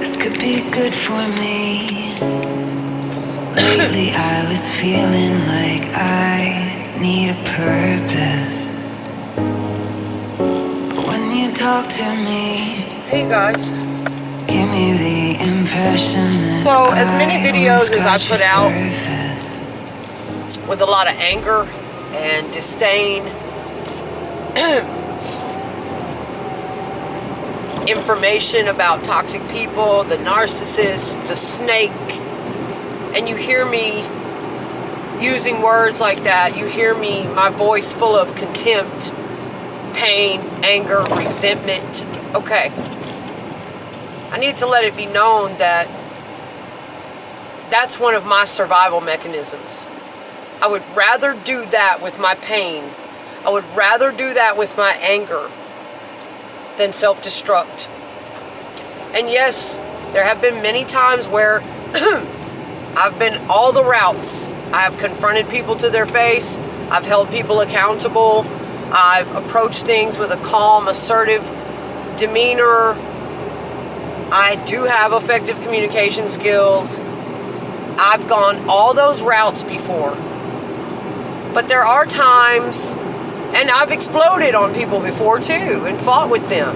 This could be good for me. Lately I was feeling like I need a purpose. But when you talk to me, hey guys. give me the impression that So, as many videos as I put out surface. with a lot of anger and disdain, information about toxic people, the narcissist, the snake, and you hear me using words like that, you hear me, my voice full of contempt, pain, anger, resentment. Okay. I need to let it be known that that's one of my survival mechanisms. I would rather do that with my pain. I would rather do that with my anger than self-destruct. And yes, there have been many times where I've been all the routes. I have confronted people to their face. I've held people accountable. I've approached things with a calm, assertive demeanor. I do have effective communication skills. I've gone all those routes before. But there are times, and I've exploded on people before too, and fought with them.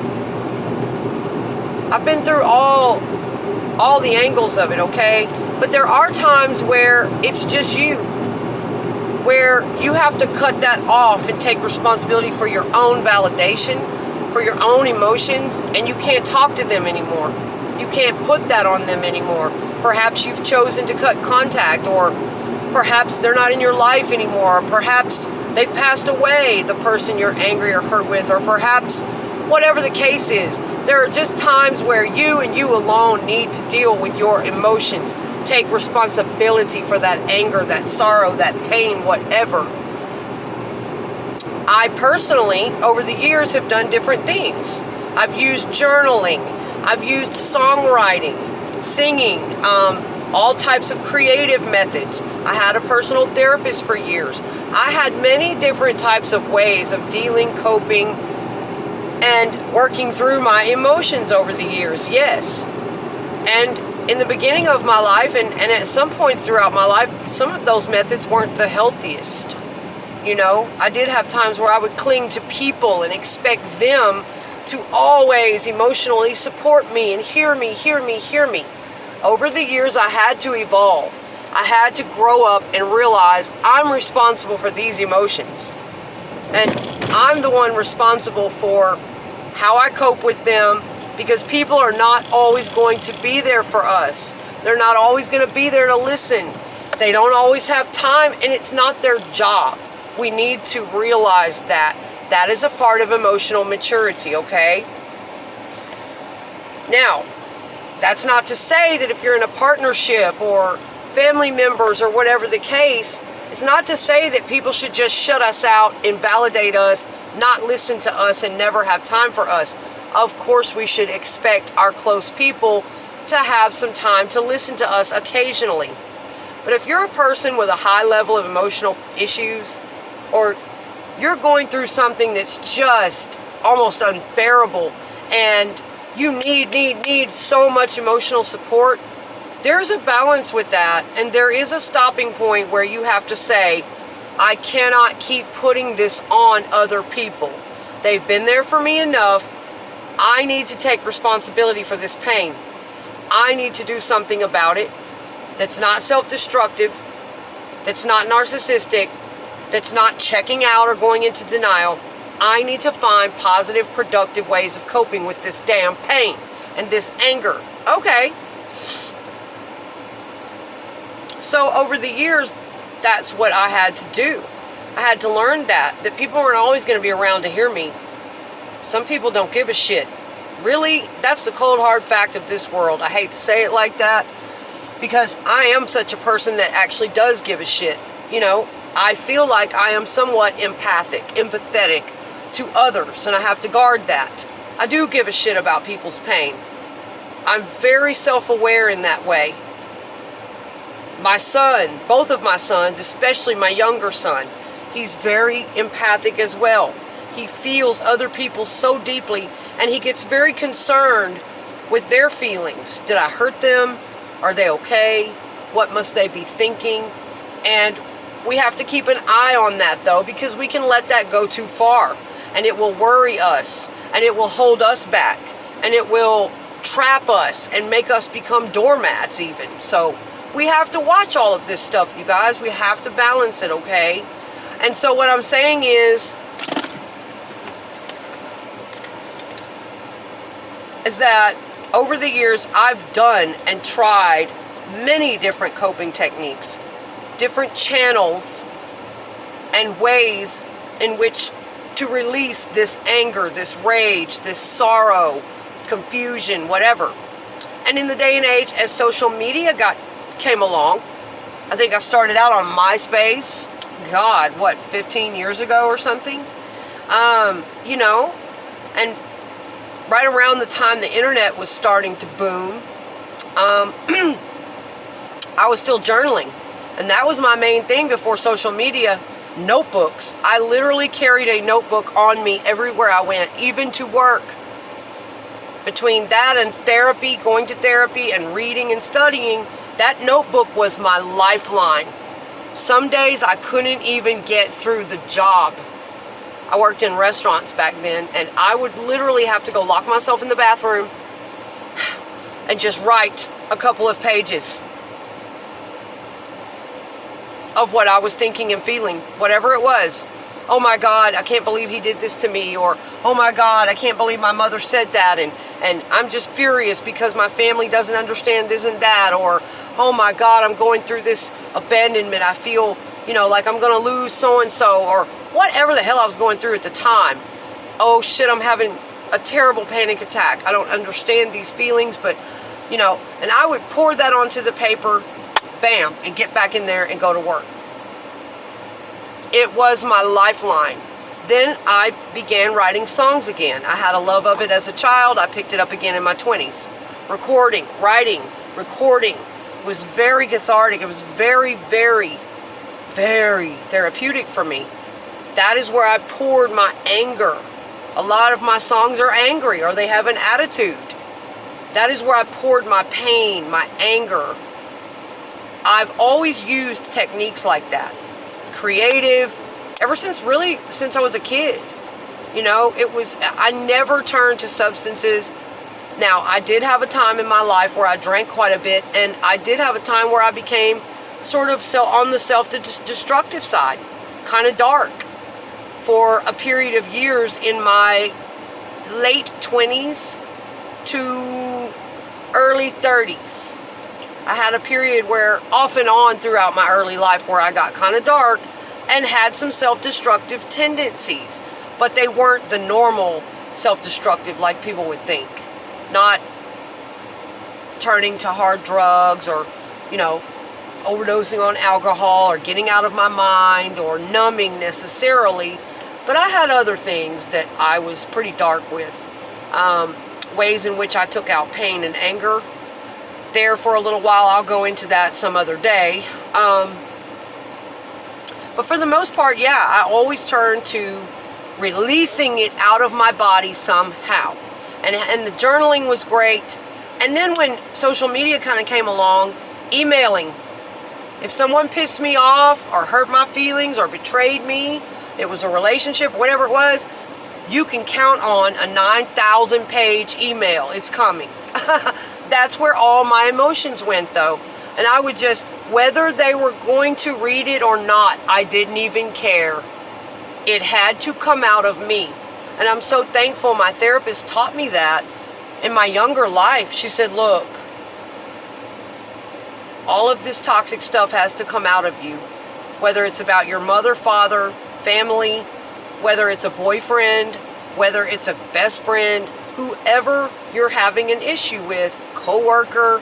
I've been through all the angles of it, okay? But there are times where it's just you. Where you have to cut that off and take responsibility for your own validation, for your own emotions, and you can't talk to them anymore. You can't put that on them anymore. Perhaps you've chosen to cut contact, or perhaps they're not in your life anymore, or perhaps they've passed away, the person you're angry or hurt with, or perhaps whatever the case is. There are just times where you and you alone need to deal with your emotions. Take responsibility for that anger, that sorrow, that pain, whatever. I personally, over the years, have done different things. I've used journaling. I've used songwriting, singing, all types of creative methods. I had a personal therapist for years. I had many different types of ways of dealing, coping, and working through my emotions over the years, yes. And in the beginning of my life, and at some points throughout my life, some of those methods weren't the healthiest. You know, I did have times where I would cling to people and expect them to always emotionally support me and hear me. Over the years, I had to evolve. I had to grow up and realize I'm responsible for these emotions. And I'm the one responsible for how I cope with them, because people are not always going to be there for us. They're not always going to be there to listen. They don't always have time, and it's not their job. We need to realize that. That is a part of emotional maturity, okay? Now, that's not to say that if you're in a partnership or family members or whatever the case, it's not to say that people should just shut us out, invalidate us, not listen to us, and never have time for us. Of course, we should expect our close people to have some time to listen to us occasionally. But if you're a person with a high level of emotional issues, or you're going through something that's just almost unbearable, and you need so much emotional support, there's a balance with that, and there is a stopping point where you have to say, I cannot keep putting this on other people. They've been there for me enough. I need to take responsibility for this pain. I need to do something about it that's not self-destructive, that's not narcissistic, that's not checking out or going into denial. I need to find positive, productive ways of coping with this damn pain and this anger. Okay. So over the years, that's what I had to do. I had to learn that people weren't always going to be around to hear me. Some people don't give a shit. Really, that's the cold hard fact of this world. I hate to say it like that, because I am such a person that actually does give a shit. You know, I feel like I am somewhat empathic, empathetic to others, and I have to guard that. I do give a shit about people's pain. I'm very self-aware in that way. My son, both of my sons, especially my younger son, he's very empathic as well. He feels other people so deeply, and he gets very concerned with their feelings. Did I hurt them? Are they okay? What must they be thinking? And we have to keep an eye on that, though, because we can let that go too far, and it will worry us, and it will hold us back, and it will trap us and make us become doormats even. So we have to watch all of this stuff, you guys. We have to balance it, okay? And so what I'm saying is that over the years, I've done and tried many different coping techniques, different channels and ways in which to release this anger, this rage, this sorrow, confusion, whatever. And in the day and age, as social media came along, I think I started out on MySpace, God, what, 15 years ago or something? You know, and right around the time the internet was starting to boom, I was still journaling. And that was my main thing before social media. Notebooks. I literally carried a notebook on me everywhere I went, even to work. Between that and therapy, going to therapy and reading and studying, that notebook was my lifeline. Some days I couldn't even get through the job. I worked in restaurants back then, and I would literally have to go lock myself in the bathroom and just write a couple of pages of what I was thinking and feeling, whatever it was. Oh my God, I can't believe he did this to me, or oh my God, I can't believe my mother said that, and I'm just furious because my family doesn't understand this and that, or oh my God, I'm going through this abandonment, I feel, you know, like I'm gonna lose so-and-so, or whatever the hell I was going through at the time. Oh shit, I'm having a terrible panic attack. I don't understand these feelings, but, you know, and I would pour that onto the paper, bam, and get back in there and go to work. It was my lifeline. Then I began writing songs again. I had a love of it as a child. I picked it up again in my 20s. Recording, writing, recording was very cathartic. It was very, very, very therapeutic for me. That is where I poured my anger. A lot of my songs are angry, or they have an attitude. That is where I poured my pain, my anger. I've always used techniques like that. Creative, ever since I was a kid. You know, I never turned to substances. Now, I did have a time in my life where I drank quite a bit, and I did have a time where I became sort of on the self-destructive side, kind of dark, for a period of years in my late 20s to early 30s. I had a period where, off and on throughout my early life, where I got kind of dark and had some self-destructive tendencies. But they weren't the normal self-destructive like people would think. Not turning to hard drugs, or, you know, overdosing on alcohol, or getting out of my mind, or numbing necessarily. But I had other things that I was pretty dark with. Ways in which I took out pain and anger there for a little while. I'll go into that some other day. But for the most part, yeah, I always turn to releasing it out of my body somehow. And the journaling was great. And then when social media kind of came along, emailing. If someone pissed me off or hurt my feelings or betrayed me, it was a relationship, whatever it was, you can count on a 9,000 page email. It's coming. That's where all my emotions went, though. And I would just, whether they were going to read it or not, I didn't even care. It had to come out of me. And I'm so thankful my therapist taught me that in my younger life. She said, look, all of this toxic stuff has to come out of you. Whether it's about your mother, father, family, whether it's a boyfriend, whether it's a best friend, whoever you're having an issue with, coworker,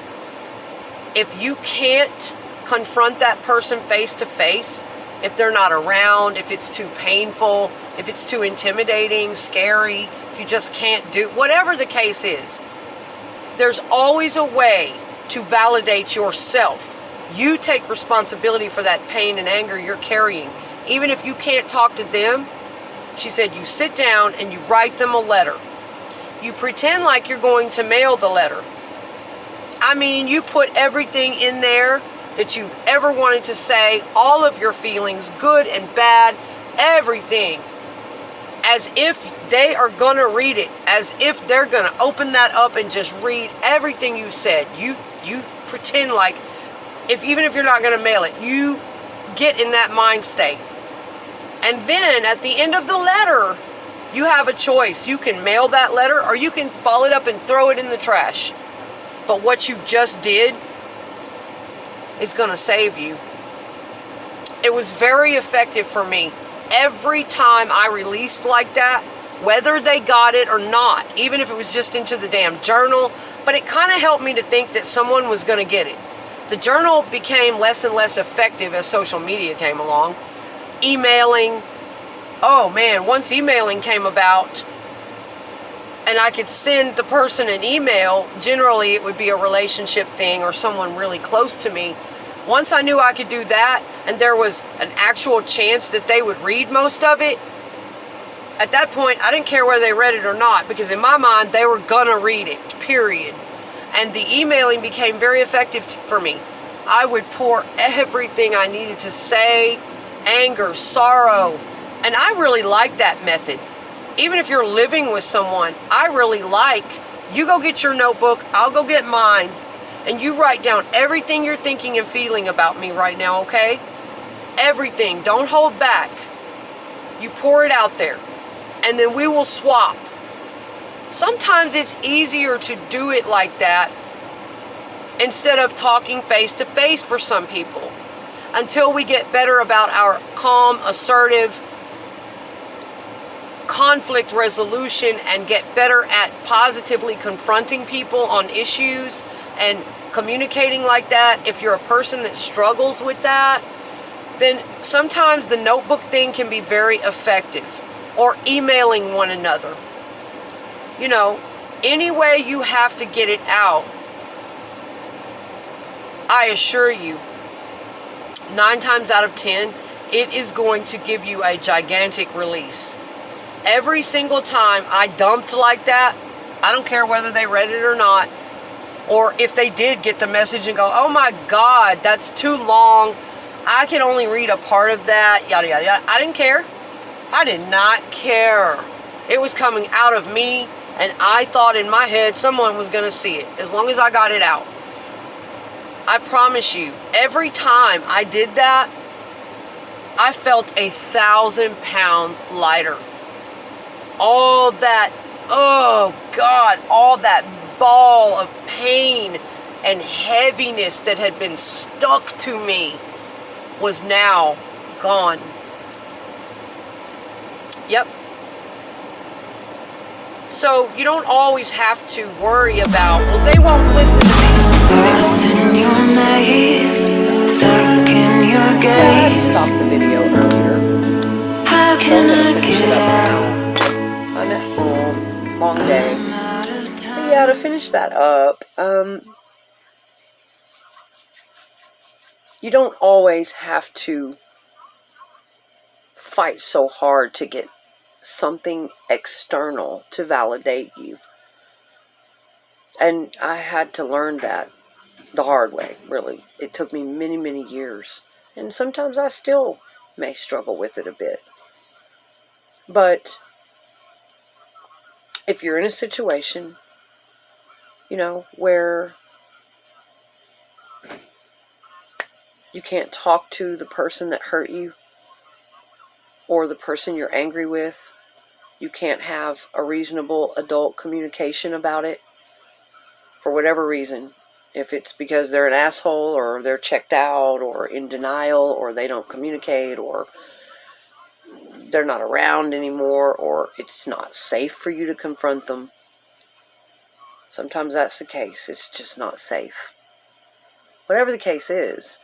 if you can't confront that person face to face, if they're not around, if it's too painful, if it's too intimidating, scary, if you just can't do, whatever the case is, there's always a way to validate yourself. You take responsibility for that pain and anger you're carrying. Even if you can't talk to them, she said, you sit down and you write them a letter. You pretend like you're going to mail the letter. I mean, you put everything in there that you've ever wanted to say, all of your feelings, good and bad, everything, as if they are going to read it, as if they're going to open that up and just read everything you said. You pretend like, even if you're not going to mail it, you get in that mind state. And then at the end of the letter, you have a choice. You can mail that letter or you can follow it up and throw it in the trash. But what you just did is going to save you. It was very effective for me. Every time I released like that, whether they got it or not, even if it was just into the damn journal, but it kind of helped me to think that someone was going to get it. The journal became less and less effective as social media came along. Emailing, oh man, once emailing came about and I could send the person an email, generally it would be a relationship thing or someone really close to me. Once I knew I could do that and there was an actual chance that they would read most of it, at that point I didn't care whether they read it or not, because in my mind they were gonna read it, period. And the emailing became very effective for me. I would pour everything I needed to say, anger, sorrow, and I really like that method. Even if you're living with someone, I really like, you go get your notebook, I'll go get mine, and you write down everything you're thinking and feeling about me right now, okay? Everything, don't hold back. You pour it out there, and then we will swap. Sometimes it's easier to do it like that instead of talking face to face for some people, until we get better about our calm, assertive conflict resolution and get better at positively confronting people on issues and communicating like that. If you're a person that struggles with that, then sometimes the notebook thing can be very effective, or emailing one another. You know, any way you have to get it out, I assure you, 9 times out of 10, it is going to give you a gigantic release. Every single time I dumped like that, I don't care whether they read it or not, or if they did get the message and go, oh my God, that's too long, I can only read a part of that, yada, yada, yada. I didn't care. I did not care. It was coming out of me, and I thought in my head someone was going to see it, as long as I got it out. I promise you, every time I did that, I felt 1,000 pounds lighter. All that, oh God, all that ball of pain and heaviness that had been stuck to me was now gone. Yep. So you don't always have to worry about, well, they won't listen to me. Lost in your maze, stuck in your I had to gaze. stop the video earlier. How can I Finish it get up out? now. I'm at home. Long day. I'm out of But time. yeah, to finish that up, you don't always have to fight so hard to get something external to validate you. And I had to learn that the hard way, really. It took me many, many years. And sometimes I still may struggle with it a bit. But if you're in a situation, you know, where you can't talk to the person that hurt you or the person you're angry with, you can't have a reasonable adult communication about it for whatever reason. If it's because they're an asshole or they're checked out or in denial or they don't communicate or they're not around anymore or it's not safe for you to confront them. Sometimes that's the case. It's just not safe. Whatever the case is,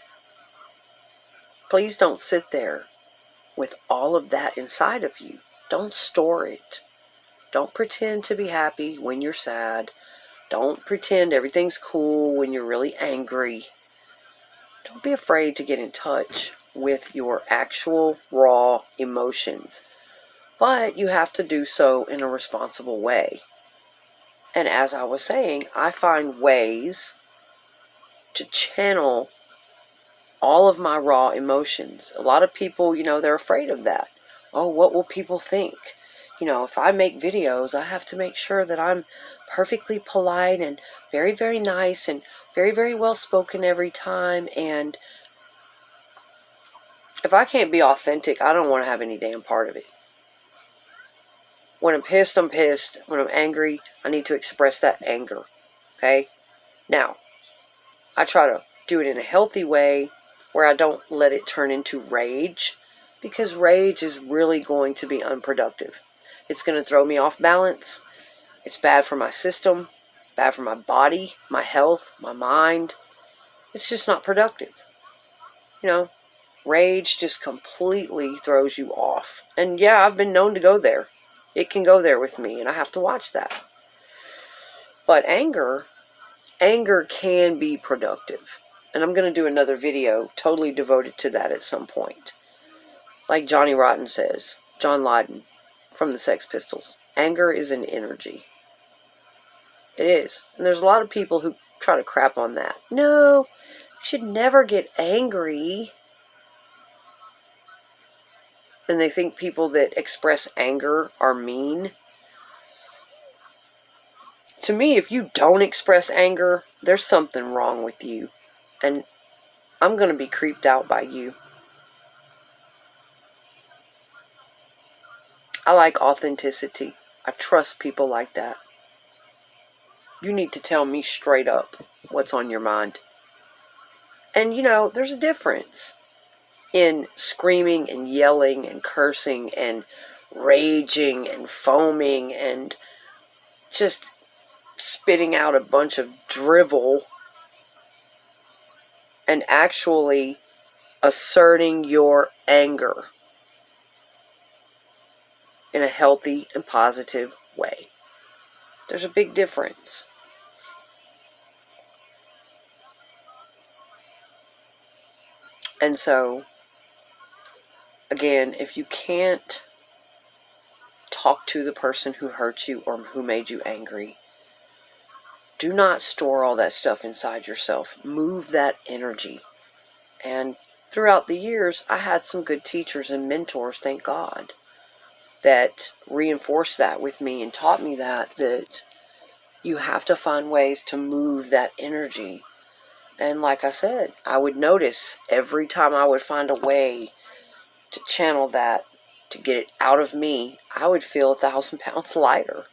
please don't sit there with all of that inside of you. Don't store it. Don't pretend to be happy when you're sad. Don't pretend everything's cool when you're really angry. Don't be afraid to get in touch with your actual raw emotions. But you have to do so in a responsible way. And as I was saying, I find ways to channel all of my raw emotions. A lot of people, they're afraid of that. Oh, what will people think? If I make videos, I have to make sure that I'm perfectly polite and very, very nice and very, very well spoken every time. And if I can't be authentic, I don't want to have any damn part of it. When I'm pissed, I'm pissed. When I'm angry, I need to express that anger. Okay? Now, I try to do it in a healthy way where I don't let it turn into rage, because rage is really going to be unproductive. It's going to throw me off balance. It's bad for my system, bad for my body, my health, my mind. It's just not productive. Rage just completely throws you off. And yeah, I've been known to go there. It can go there with me, and I have to watch that. But anger can be productive. And I'm going to do another video totally devoted to that at some point. Like Johnny Rotten says, John Lydon from the Sex Pistols, anger is an energy. It is. And there's a lot of people who try to crap on that. No, you should never get angry. And they think people that express anger are mean. To me, if you don't express anger, there's something wrong with you. And I'm going to be creeped out by you. I like authenticity. I trust people like that. You need to tell me straight up what's on your mind. And there's a difference in screaming and yelling and cursing and raging and foaming and just spitting out a bunch of drivel and actually asserting your anger in a healthy and positive way. There's a big difference. And so, again, if you can't talk to the person who hurt you or who made you angry, do not store all that stuff inside yourself. Move that energy. And throughout the years, I had some good teachers and mentors, thank God, that reinforced that with me and taught me that you have to find ways to move that energy. And like I said, I would notice every time I would find a way to channel that, to get it out of me, I would feel 1,000 pounds lighter.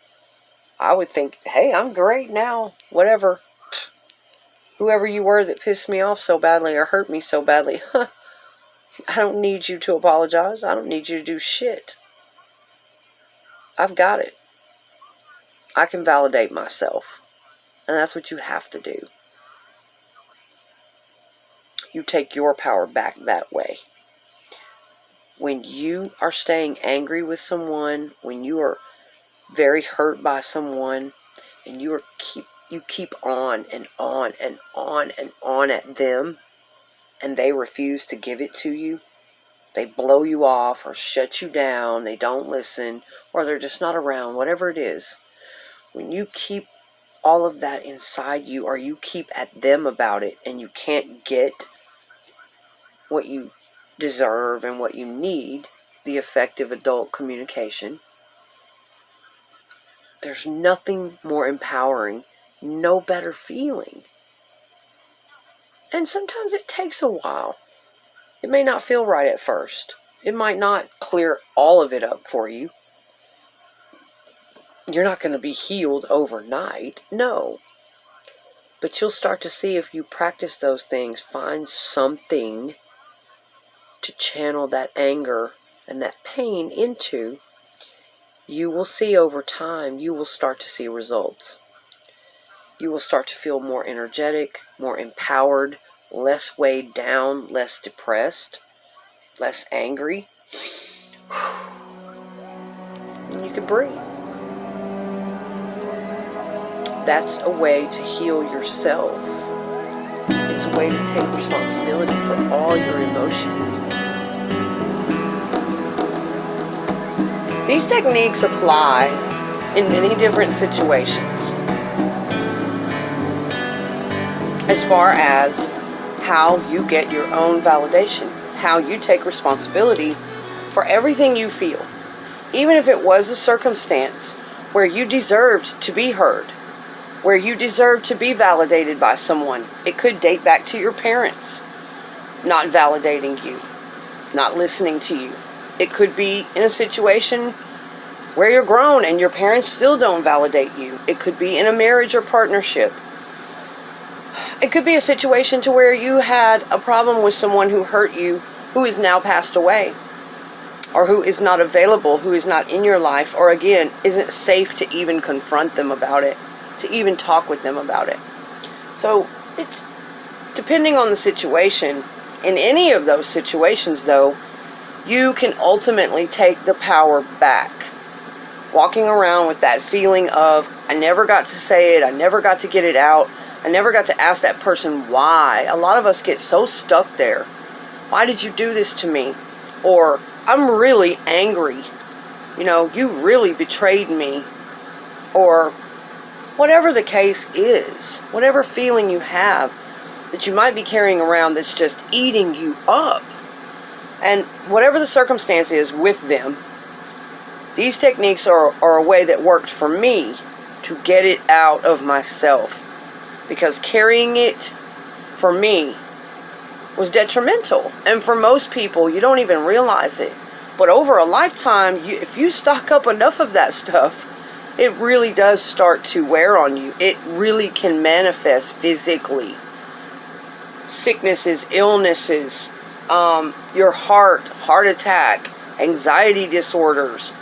I would think, hey, I'm great now, whatever. Whoever you were that pissed me off so badly or hurt me so badly, I don't need you to apologize. I don't need you to do shit. I've got it. I can validate myself. And that's what you have to do. You take your power back that way. When you are staying angry with someone, when you are very hurt by someone, and you keep on and on and on and on at them, and they refuse to give it to you, they blow you off or shut you down, they don't listen, or they're just not around, whatever it is. When you keep all of that inside you, or you keep at them about it, and you can't get what you deserve and what you need, the effective adult communication, there's nothing more empowering, no better feeling. And sometimes it takes a while. It may not feel right at first. It might not clear all of it up for you. You're not going to be healed overnight, no. But you'll start to see, if you practice those things, find something to channel that anger and that pain into, you will see over time, you will start to see results. You will start to feel more energetic, more empowered, less weighed down, less depressed, less angry. And you can breathe. That's a way to heal yourself. It's a way to take responsibility for all your emotions. These techniques apply in many different situations. as far as how you get your own validation, how you take responsibility for everything you feel. Even if it was a circumstance where you deserved to be heard, where you deserved to be validated by someone. It could date back to your parents not validating you, not listening to you. It could be in a situation where you're grown and your parents still don't validate you. It could be in a marriage or partnership. It could be a situation to where you had a problem with someone who hurt you, who is now passed away, or who is not available, who is not in your life, or again, isn't safe to even confront them about it, to even talk with them about it. So it's depending on the situation. In any of those situations, though, you can ultimately take the power back. Walking around with that feeling of, I never got to say it, I never got to get it out, I never got to ask that person why. A lot of us get so stuck there. Why did you do this to me? Or, I'm really angry. You know, you really betrayed me. Or, whatever the case is, whatever feeling you have that you might be carrying around that's just eating you up. And whatever the circumstance is with them, these techniques are a way that worked for me to get it out of myself. Because carrying it, for me, was detrimental. And for most people, you don't even realize it. But over a lifetime, if you stock up enough of that stuff, it really does start to wear on you. It really can manifest physically. Sicknesses, illnesses, your heart attack, anxiety disorders.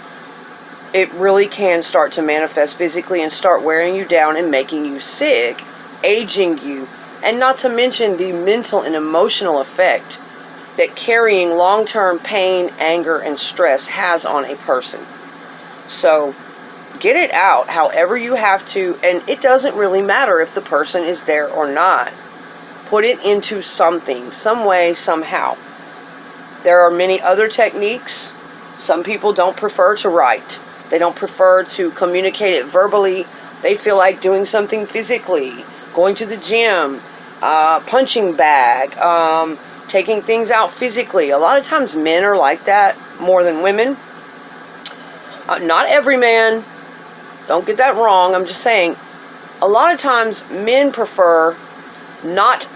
It really can start to manifest physically and start wearing you down and making you sick, aging you, and not to mention the mental and emotional effect that carrying long-term pain, anger, and stress has on a person. So, get it out however you have to, and it doesn't really matter if the person is there or not. Put it into something, some way, somehow. There are many other techniques. Some people don't prefer to write. They don't prefer to communicate it verbally. They feel like doing something physically, going to the gym, punching bag, taking things out physically. A lot of times men are like that more than women. Not every man. Don't get that wrong. I'm just saying, a lot of times men prefer not,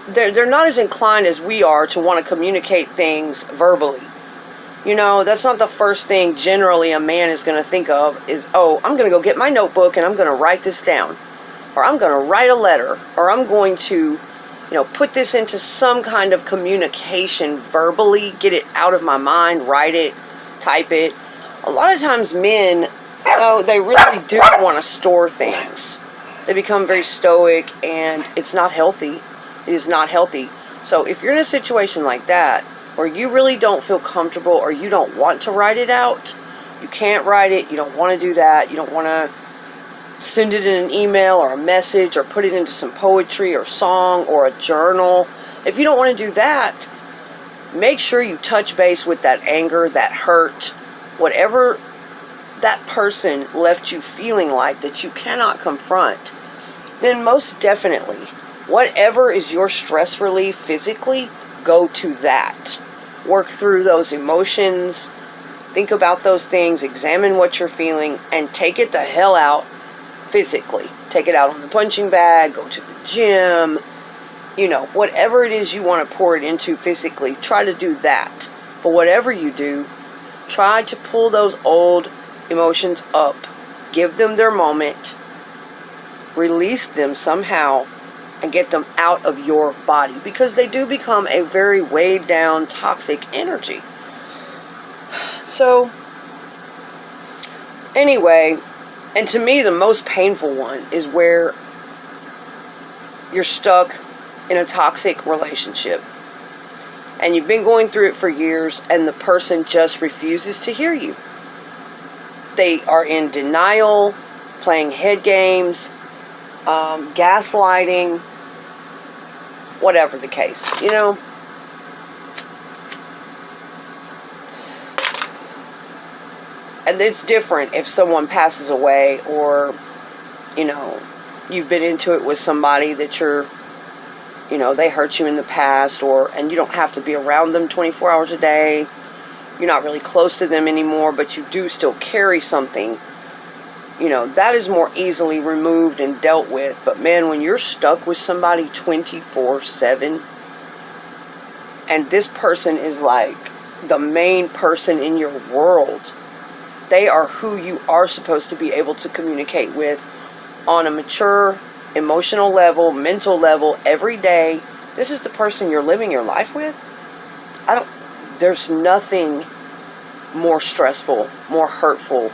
they're not as inclined as we are to want to communicate things verbally. You know, that's not the first thing generally a man is going to think of is, oh, I'm going to go get my notebook and I'm going to write this down. Or I'm going to write a letter. Or I'm going to, put this into some kind of communication verbally, get it out of my mind, write it, type it. A lot of times men, they really do want to store things. They become very stoic and it's not healthy. It is not healthy. So if you're in a situation like that, where you really don't feel comfortable or you don't want to write it out, you can't write it, you don't want to do that, you don't want to send it in an email or a message or put it into some poetry or song or a journal. If you don't want to do that, make sure you touch base with that anger, that hurt, whatever that person left you feeling like that you cannot confront. Then most definitely, whatever is your stress relief physically, go to that. Work through those emotions, think about those things, examine what you're feeling, and take it the hell out physically. Take it out on the punching bag, go to the gym, whatever it is you want to pour it into physically, try to do that. But whatever you do, try to pull those old emotions up, give them their moment, release them somehow, and get them out of your body, because they do become a very weighed down, toxic energy. So, anyway, and to me the most painful one is where you're stuck in a toxic relationship. And you've been going through it for years and the person just refuses to hear you. They are in denial, playing head games, gaslighting, whatever the case, And it's different if someone passes away or, you've been into it with somebody that they hurt you in the past, and you don't have to be around them 24 hours a day. You're not really close to them anymore, but you do still carry something. That is more easily removed and dealt with. But man, when you're stuck with somebody 24/7, and this person is like the main person in your world, they are who you are supposed to be able to communicate with on a mature, emotional level, mental level, every day. This is the person you're living your life with. There's nothing more stressful, more hurtful,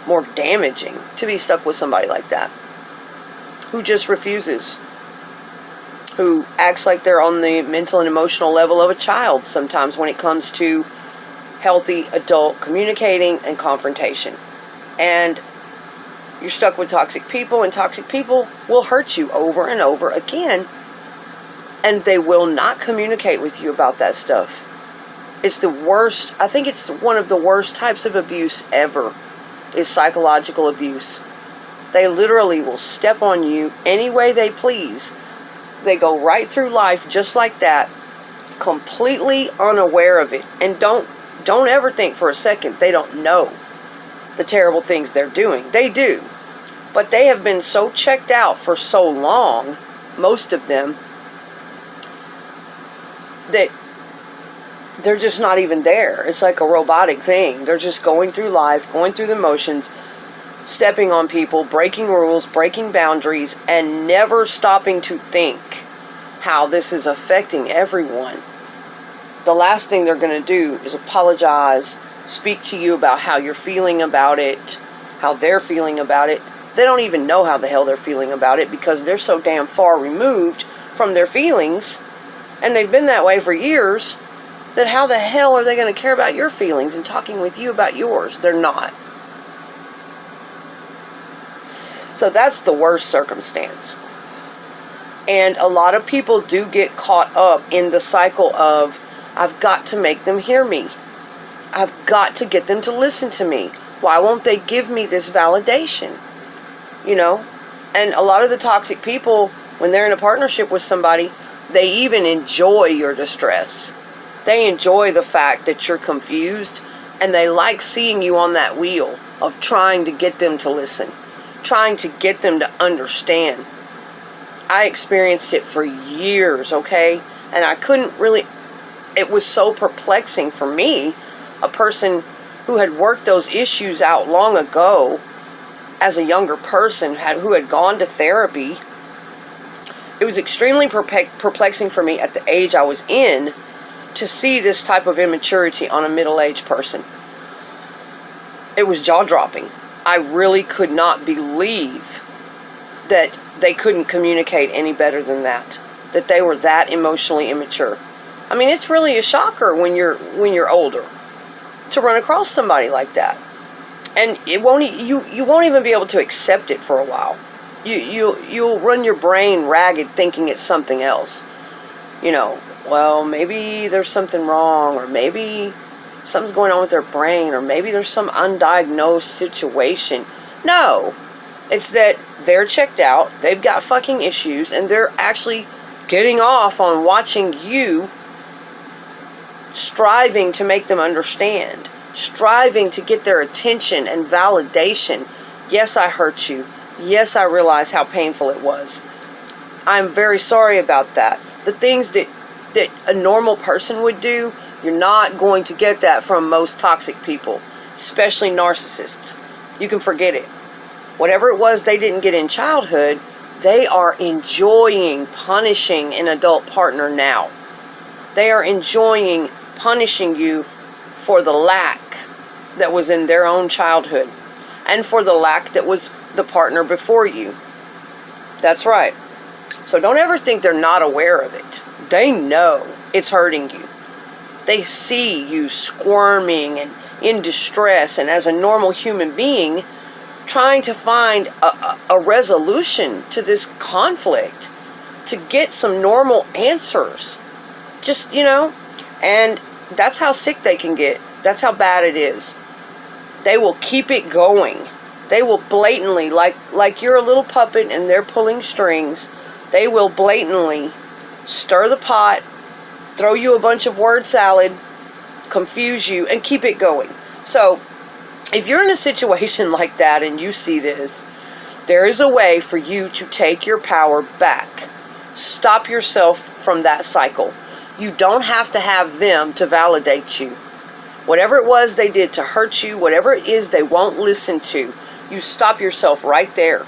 more damaging to be stuck with somebody like that, who just refuses, who acts like they're on the mental and emotional level of a child sometimes when it comes to healthy adult communicating and confrontation. And you're stuck with toxic people, and toxic people will hurt you over and over again, and they will not communicate with you about that stuff. It's the worst. I think it's one of the worst types of abuse ever, is psychological abuse. They literally will step on you any way they please. They go right through life just like that, completely unaware of it. And don't ever think for a second they don't know the terrible things they're doing. They do. But they have been so checked out for so long, most of them, that they're just not even there. It's like a robotic thing. They're just going through life, going through the motions, stepping on people, breaking rules, breaking boundaries, and never stopping to think how this is affecting everyone. The last thing they're going to do is apologize, speak to you about how you're feeling about it, how they're feeling about it. They don't even know how the hell they're feeling about it because they're so damn far removed from their feelings, and they've been that way for years, that how the hell are they going to care about your feelings and talking with you about yours? They're not. So that's the worst circumstance. And a lot of people do get caught up in the cycle of, I've got to make them hear me. I've got to get them to listen to me. Why won't they give me this validation? And a lot of the toxic people, when they're in a partnership with somebody, they even enjoy your distress. They enjoy the fact that you're confused, and they like seeing you on that wheel of trying to get them to listen, trying to get them to understand. I experienced it for years, okay? And I couldn't really, it was so perplexing for me, a person who had worked those issues out long ago as a younger person, who had gone to therapy. It was extremely perplexing for me at the age I was in to see this type of immaturity on a middle-aged person. It was jaw-dropping. I really could not believe that they couldn't communicate any better than that they were that emotionally immature. I mean, it's really a shocker when you're older to run across somebody like that, and you won't even be able to accept it for a while. You'll run your brain ragged thinking it's something else. Well, maybe there's something wrong, or maybe something's going on with their brain, or maybe there's some undiagnosed situation. No, it's that they're checked out, they've got fucking issues, and they're actually getting off on watching you striving to make them understand, striving to get their attention and validation. Yes, I hurt you. Yes, I realize how painful it was. I'm very sorry about that. The things that a normal person would do, you're not going to get that from most toxic people, especially narcissists. You can forget it. Whatever it was they didn't get in childhood, they are enjoying punishing an adult partner now. They are enjoying punishing you for the lack that was in their own childhood, and for the lack that was the partner before you. That's right. So don't ever think they're not aware of it. They know it's hurting you. They see you squirming and in distress, and as a normal human being, trying to find a resolution to this conflict, to get some normal answers. Just, and that's how sick they can get. That's how bad it is. They will keep it going They will blatantly, like you're a little puppet and they're pulling strings, they will blatantly stir the pot, throw you a bunch of word salad, confuse you, and keep it going. So, if you're in a situation like that and you see this, there is a way for you to take your power back. Stop yourself from that cycle. You don't have to have them to validate you. Whatever it was they did to hurt you, whatever it is they won't listen to, you stop yourself right there.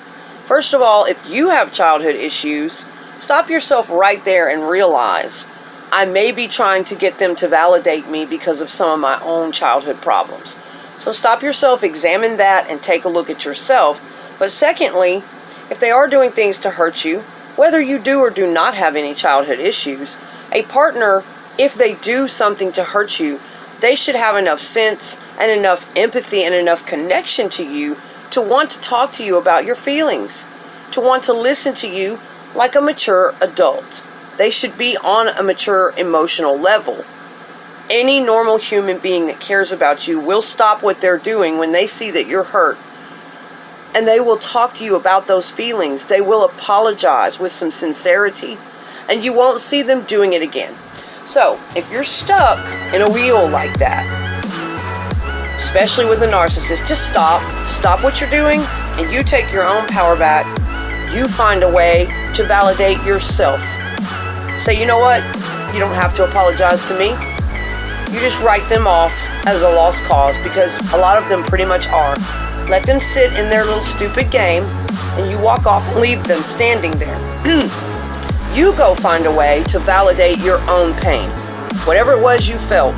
First of all, if you have childhood issues, stop yourself right there and realize, I may be trying to get them to validate me because of some of my own childhood problems. So stop yourself, examine that, and take a look at yourself. But secondly, if they are doing things to hurt you, whether you do or do not have any childhood issues, a partner, if they do something to hurt you, they should have enough sense and enough empathy and enough connection to you to want to talk to you about your feelings, to want to listen to you like a mature adult. They should be on a mature emotional level. Any normal human being that cares about you will stop what they're doing when they see that you're hurt. And they will talk to you about those feelings. They will apologize with some sincerity. And you won't see them doing it again. So, if you're stuck in a wheel like that, especially with a narcissist, just stop. Stop what you're doing, and you take your own power back. You find a way to validate yourself. Say, you know what? You don't have to apologize to me. You just write them off as a lost cause, because a lot of them pretty much are. Let them sit in their little stupid game, and you walk off and leave them standing there. You go find a way to validate your own pain. Whatever it was you felt,